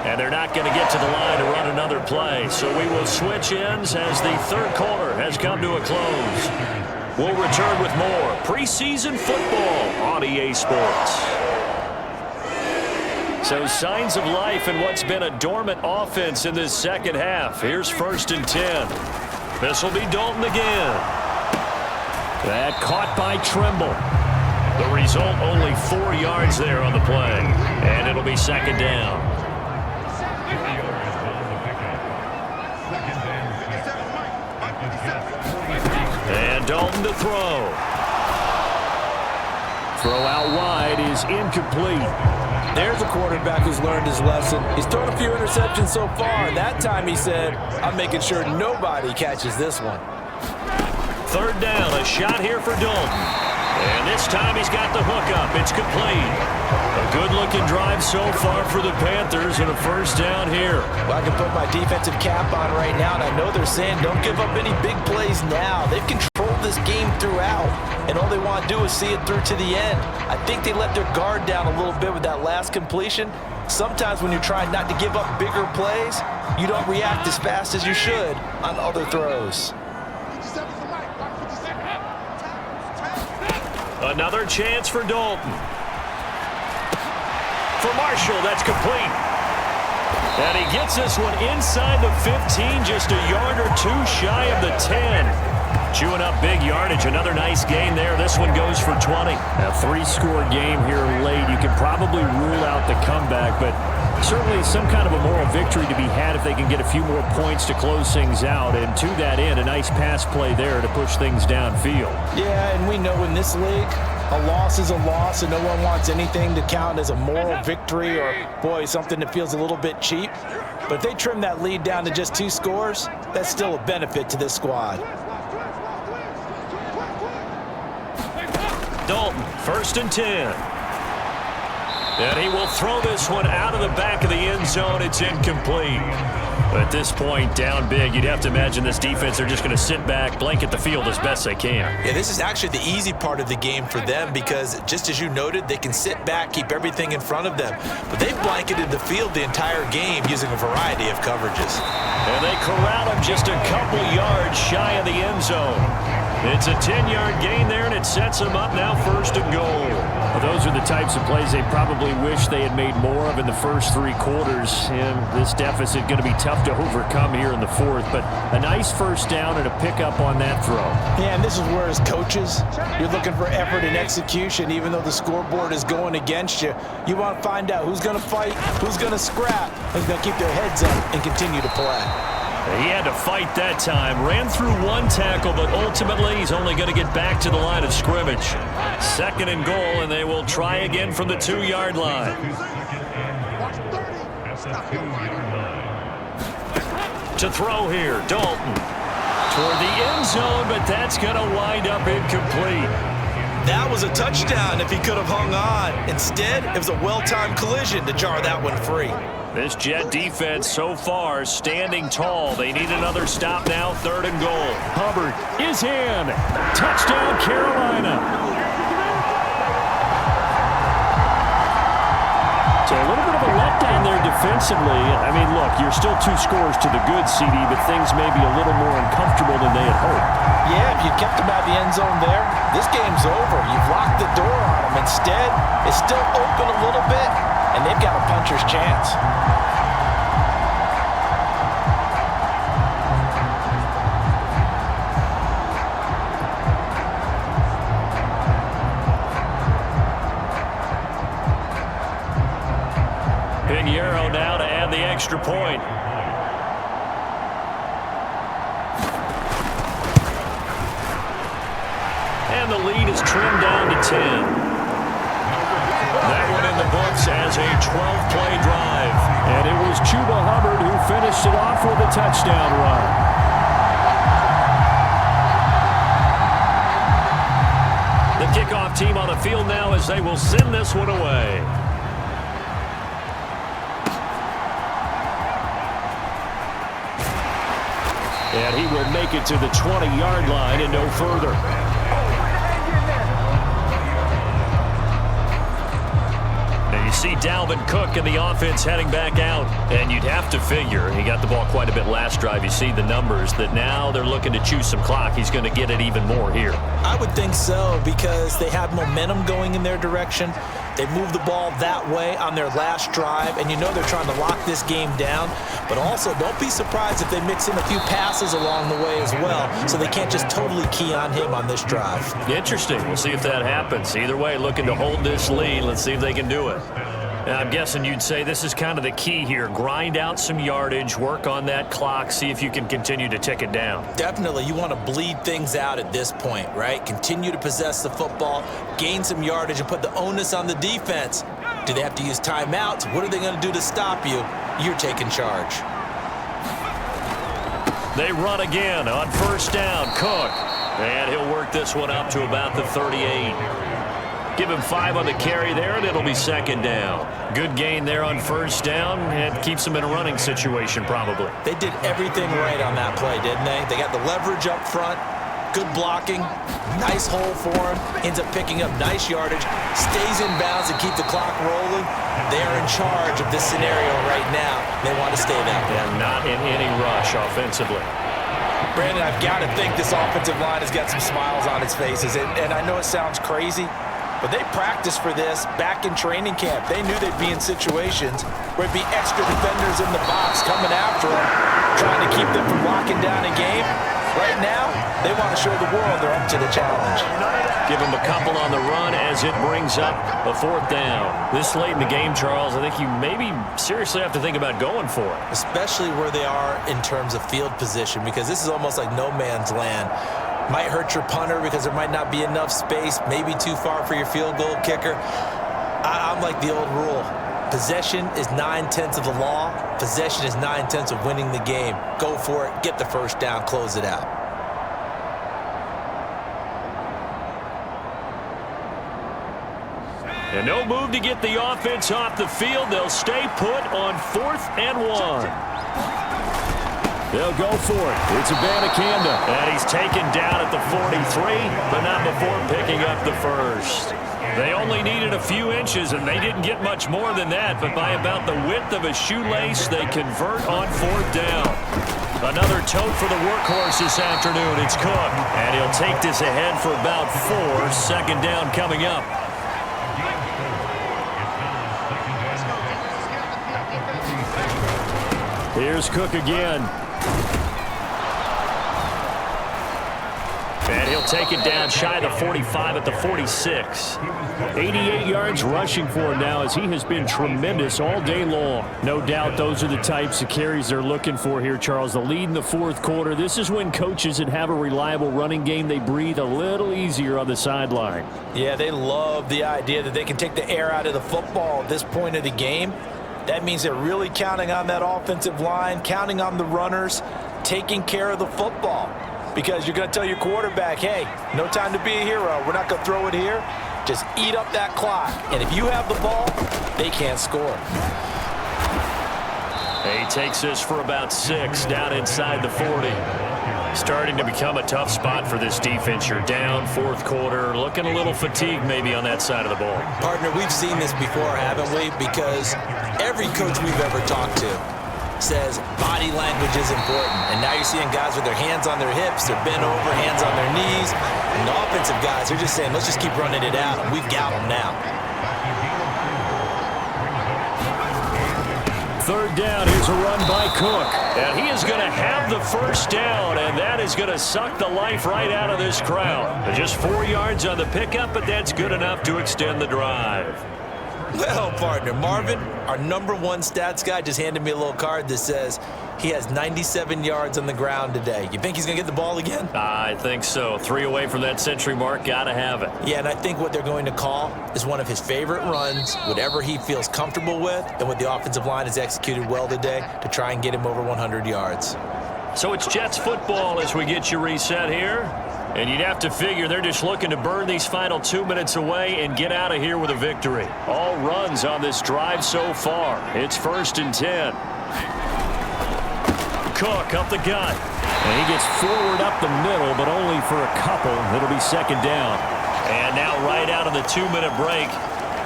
And they're not going to get to the line to run another play. So we will switch ends as the 3rd quarter has come to a close. We'll return with more preseason football on EA Sports. So signs of life in what's been a dormant offense in this second half. Here's 1st and 10. This will be Dalton again. That caught by Trimble. The result, only 4 yards there on the play. And it'll be 2nd down. And Dalton to throw. Throw out wide is incomplete. There's a quarterback who's learned his lesson. He's thrown a few interceptions so far. That time he said, I'm making sure nobody catches this one. Third down, a shot here for Dalton. And this time he's got the hook up. It's complete. A good-looking drive so far for the Panthers and a first down here. Well, I can put my defensive cap on right now, and I know they're saying don't give up any big plays now. They've controlled this game throughout, and all they want to do is see it through to the end. I think they let their guard down a little bit with that last completion. Sometimes when you're trying not to give up bigger plays, you don't react as fast as you should on other throws. Another chance for Dalton. For Marshall, that's complete. And he gets this one inside the 15, just a yard or two shy of the 10. Chewing up big yardage. Another nice gain there. This one goes for 20. A three-score game here late. You can probably rule out the comeback, but certainly some kind of a moral victory to be had if they can get a few more points to close things out. And to that end, a nice pass play there to push things downfield. Yeah, and we know in this league, a loss is a loss, and no one wants anything to count as a moral victory or, boy, something that feels a little bit cheap. But if they trim that lead down to just 2 scores, that's still a benefit to this squad. Dalton, 1st and 10. And he will throw this one out of the back of the end zone. It's incomplete. At this point, down big, you'd have to imagine this defense are just going to sit back, blanket the field as best they can. Yeah, this is actually the easy part of the game for them because, just as you noted, they can sit back, keep everything in front of them. But they've blanketed the field the entire game using a variety of coverages. And they corral him just a couple yards shy of the end zone. It's a 10-yard gain there, and it sets them up now 1st and goal. Well, those are the types of plays they probably wish they had made more of in the first 3 quarters. And this deficit going to be tough to overcome here in the 4th. But a nice first down and a pickup on that throw. Yeah, and this is where, as coaches, you're looking for effort and execution. Even though the scoreboard is going against you, you want to find out who's going to fight, who's going to scrap, who's going to keep their heads up and continue to play. He had to fight that time. Ran through 1 tackle, but ultimately he's only going to get back to the line of scrimmage. 2nd and goal, and they will try again from the 2-yard line. To throw here, Dalton. Toward the end zone, but that's going to wind up incomplete. That was a touchdown if he could have hung on. Instead, it was a well-timed collision to jar that one free. This Jet defense so far standing tall. They need another stop now, 3rd and goal. Hubbard is in. Touchdown, Carolina. So a little bit of a letdown there defensively. I mean, look, you're still 2 scores to the good, CD, but things may be a little more uncomfortable than they had hoped. Yeah, if you kept him out of the end zone there, this game's over. You've locked the door on him. Instead, it's still open a little bit, and they've got a puncher's chance. Pinheiro now to add the extra point. And the lead is trimmed down to 10. That one in the books as a 12-play drive. And it was Chuba Hubbard who finished it off with a touchdown run. The kickoff team on the field now as they will send this one away. And he will make it to the 20-yard line and no further. You see Dalvin Cook and the offense heading back out, and you'd have to figure, he got the ball quite a bit last drive, you see the numbers, that now they're looking to chew some clock. He's going to get it even more here. I would think so because they have momentum going in their direction. They moved the ball that way on their last drive, and you know they're trying to lock this game down. But also, don't be surprised if they mix in a few passes along the way as well, so they can't just totally key on him on this drive. Interesting. We'll see if that happens. Either way, looking to hold this lead. Let's see if they can do it. Now, I'm guessing you'd say this is kind of the key here. Grind out some yardage, work on that clock, see if you can continue to tick it down. Definitely. You want to bleed things out at this point, right? Continue to possess the football, gain some yardage, and put the onus on the defense. Do they have to use timeouts? What are they going to do to stop you? You're taking charge. They run again on first down. Cook. And he'll work this one up to about the 38. Give him 5 on the carry there, and it'll be second down. Good gain there on first down, and keeps him in a running situation probably. They did everything right on that play, didn't they? They got the leverage up front, good blocking, nice hole for him, ends up picking up nice yardage, stays in bounds and keep the clock rolling. They are in charge of this scenario right now. They want to stay that way. And not in any rush offensively. Brandon, I've got to think this offensive line has got some smiles on its faces, and I know it sounds crazy, but they practiced for this back in training camp. They knew they'd be in situations where it'd be extra defenders in the box coming after them, trying to keep them from locking down a game. Right now, they want to show the world they're up to the challenge. Give him a couple on the run as it brings up a fourth down. This late in the game, Charles, I think you maybe seriously have to think about going for it. Especially where they are in terms of field position, because this is almost like no man's land. Might hurt your punter because there might not be enough space, maybe too far for your field goal kicker. I'm like the old rule. Possession is 9/10 of the law. Possession is 9/10 of winning the game. Go for it, get the first down, close it out. And no move to get the offense off the field. They'll stay put on 4th and 1. They'll go for it. It's Abanikanda. And he's taken down at the 43, but not before picking up the first. They only needed a few inches, and they didn't get much more than that, but by about the width of a shoelace, they convert on 4th down. Another tote for the workhorse this afternoon. It's Cook, and he'll take this ahead for about 4. Second down coming up. Here's Cook again. And he'll take it down shy of the 45 at the 46. 88 yards rushing for him now, as he has been tremendous all day long. No doubt those are the types of carries they're looking for here, Charles. The lead in the fourth quarter. This is when coaches that have a reliable running game, they breathe a little easier on the sideline. Yeah, they love the idea that they can take the air out of the football at this point of the game. That means they're really counting on that offensive line, counting on the runners, taking care of the football. Because you're going to tell your quarterback, hey, no time to be a hero. We're not going to throw it here. Just eat up that clock. And if you have the ball, they can't score. He takes this for about 6 down inside the 40. Starting to become a tough spot for this defense. You're down fourth quarter, looking a little fatigued maybe on that side of the ball. Partner, we've seen this before, haven't we? Because every coach we've ever talked to says body language is important. And now you're seeing guys with their hands on their hips, they're bent over, hands on their knees. And the offensive guys are just saying, let's just keep running it out, and we've got them now. Third down, here's a run by Cook. And he is going to have the first down, and that is going to suck the life right out of this crowd. Just 4 yards on the pickup, but that's good enough to extend the drive. Well, partner, Marvin, our #1 stats guy, just handed me a little card that says he has 97 yards on the ground today. You think he's going to get the ball again? I think so. 3 away from that century mark. Got to have it. Yeah, and I think what they're going to call is one of his favorite runs, whatever he feels comfortable with, and what the offensive line has executed well today to try and get him over 100 yards. So it's Jets football as we get you reset here. And you'd have to figure they're just looking to burn these final 2 minutes away and get out of here with a victory. All runs on this drive so far. It's 1st and 10. Cook up the gut. And he gets forward up the middle, but only for a couple. It'll be second down. And now right out of the 2-minute break,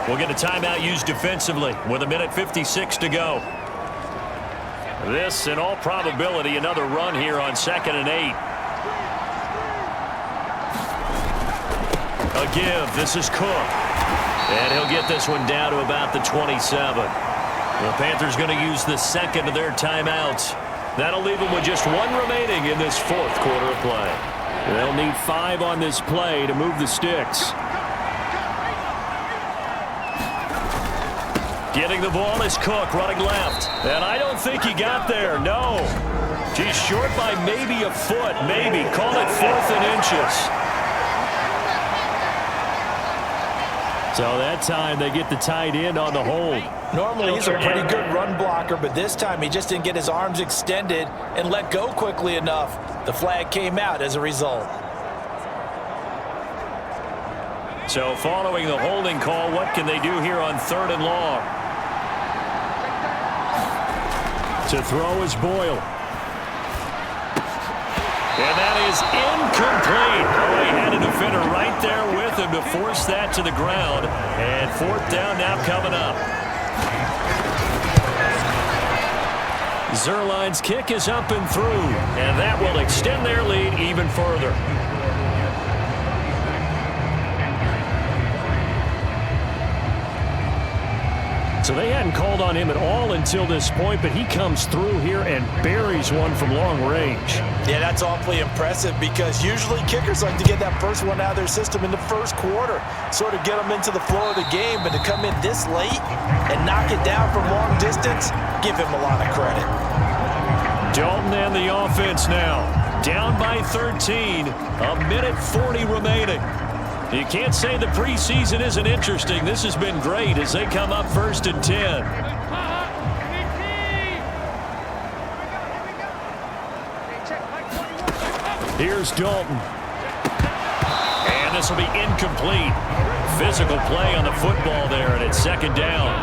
we'll get a timeout used defensively with 1:56 to go. This, in all probability, another run here on 2nd and 8. A give. This is Cook. And he'll get this one down to about the 27. The Panthers going to use the second of their timeouts. That'll leave them with just 1 remaining in this fourth quarter of play. They'll need 5 on this play to move the sticks. Getting the ball is Cook running left. And I don't think he got there. No. He's short by maybe a foot. Maybe. Call it 4th and inches. So that time they get the tight end on the hold. Normally he's a pretty good run blocker, but this time he just didn't get his arms extended and let go quickly enough. The flag came out as a result. So following the holding call, what can they do here on 3rd and long? To throw is Boyle. And that is incomplete. Oh, he had a defender right there with him to force that to the ground. And 4th down now coming up. Zuerlein's kick is up and through. And that will extend their lead even further. So they hadn't called on him at all until this point, but he comes through here and buries one from long range. Yeah, that's awfully impressive because usually kickers like to get that first one out of their system in the first quarter, sort of get them into the flow of the game, but to come in this late and knock it down from long distance, give him a lot of credit. Dalton and the offense now. Down by 13, a minute 40 remaining. You can't say the preseason isn't interesting. This has been great as they come up 1st and 10. Here's Dalton. And this will be incomplete. Physical play on the football there, and it's 2nd down.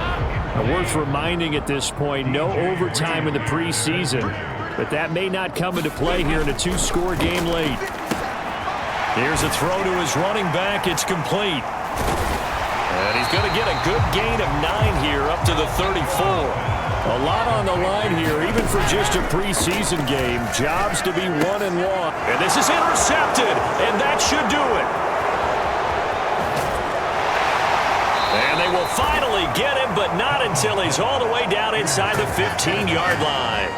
Now, worth reminding at this point, no overtime in the preseason, but that may not come into play here in a 2-score game late. Here's a throw to his running back. It's complete. And he's going to get a good gain of 9 here up to the 34. A lot on the line here, even for just a preseason game. Jobs to be won and lost. And this is intercepted, and that should do it. And they will finally get him, but not until he's all the way down inside the 15-yard line.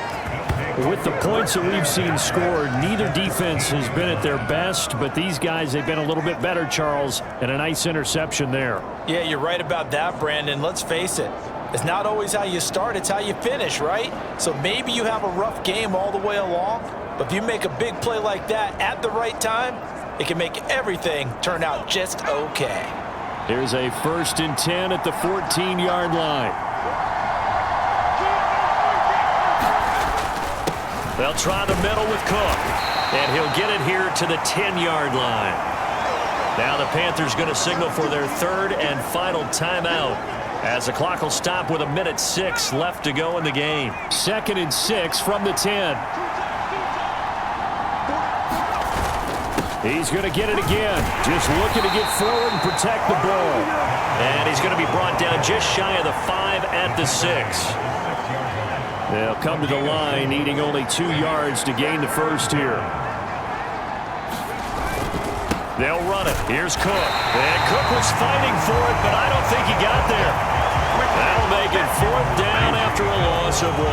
With the points that we've seen scored, neither defense has been at their best, but these guys, they've been a little bit better, Charles, and a nice interception there. Yeah, you're right about that, Brandon. Let's face it. It's not always how you start, it's how you finish, right? So maybe you have a rough game all the way along, but if you make a big play like that at the right time, it can make everything turn out just okay. Here's a 1st and 10 at the 14-yard line. They'll try the middle with Cook, and he'll get it here to the 10-yard line. Now the Panthers going to signal for their 3rd and final timeout as the clock will stop with 1:06 left to go in the game. 2nd and 6 from the 10. He's going to get it again. Just looking to get forward and protect the ball. And he's going to be brought down just shy of the 5 at the 6. They'll come to the line, needing only 2 yards to gain the first here. They'll run it. Here's Cook. And Cook was fighting for it, but I don't think he got there. That'll make it 4th down after a loss of 1.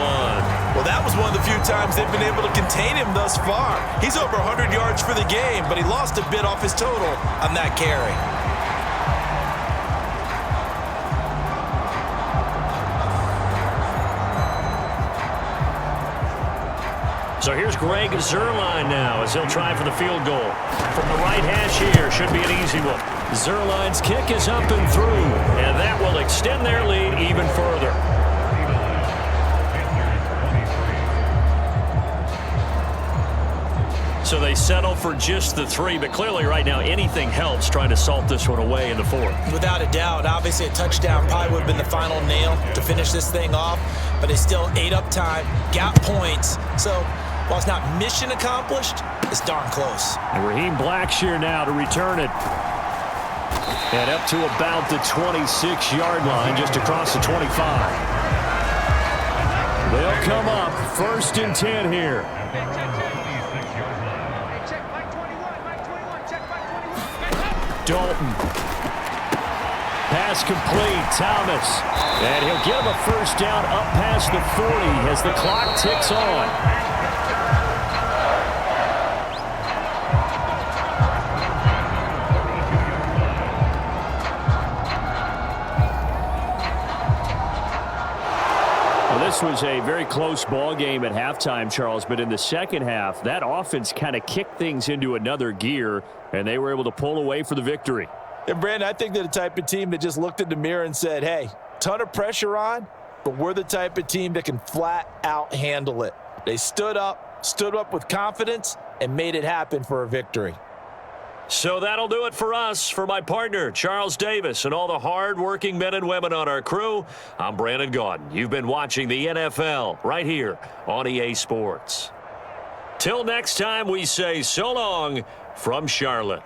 Well, that was one of the few times they've been able to contain him thus far. He's over 100 yards for the game, but he lost a bit off his total on that carry. So here's Greg Zuerlein now as he'll try for the field goal. From the right hash here, should be an easy one. Zuerlein's kick is up and through, and that will extend their lead even further. So they settle for just the 3, but clearly right now anything helps trying to salt this one away in the 4th. Without a doubt, obviously a touchdown probably would have been the final nail to finish this thing off, but they still ate up time, got points, so while it's not mission accomplished, it's darn close. And Raheem Blackshear now to return it. And up to about the 26-yard line, just across the 25. They'll come up 1st and 10 here. Dalton. Pass complete. Thomas. And he'll get him a first down up past the 40 as the clock ticks on. This was a very close ball game at halftime, Charles, but in the second half, that offense kind of kicked things into another gear, and they were able to pull away for the victory. And, Brandon, I think they're the type of team that just looked in the mirror and said, hey, ton of pressure on, but we're the type of team that can flat out handle it. They stood up with confidence, and made it happen for a victory. So that'll do it for us. For my partner, Charles Davis, and all the hard-working men and women on our crew, I'm Brandon Gaudin. You've been watching the NFL right here on EA Sports. Till next time, we say so long from Charlotte.